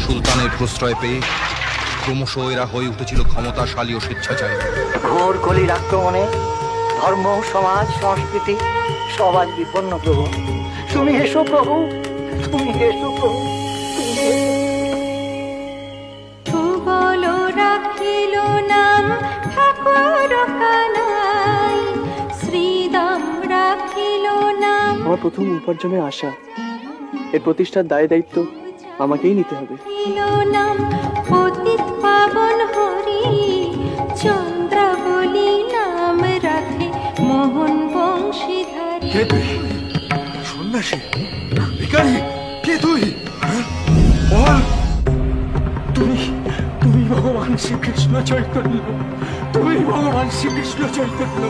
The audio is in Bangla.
সুলতানের প্রশ্রয় পেয়ে ক্রমশ এরা হয়ে উঠেছিল ক্ষমতাশালী ও স্বেচ্ছাচারী। ঘোর কলির আক্রমণে ধর্ম, সমাজ, সংস্কৃতি সব আজ বিপন্ন। প্রভু তুমি এসো, প্রভু তুমি এসো, প্রভু আমার প্রথম উপার্জনের আশা, এর প্রতিষ্ঠার দায় দায়িত্ব আমাকেই নিতে হবে। মোহন বংশীধর। কে তুই? সন্ন্যাসী? ভিখারি? কে তুই? বল। তুমি ভগবান শ্রীকৃষ্ণ চৈতন্য, তুমি ভগবান শ্রীকৃষ্ণ চৈতন্য।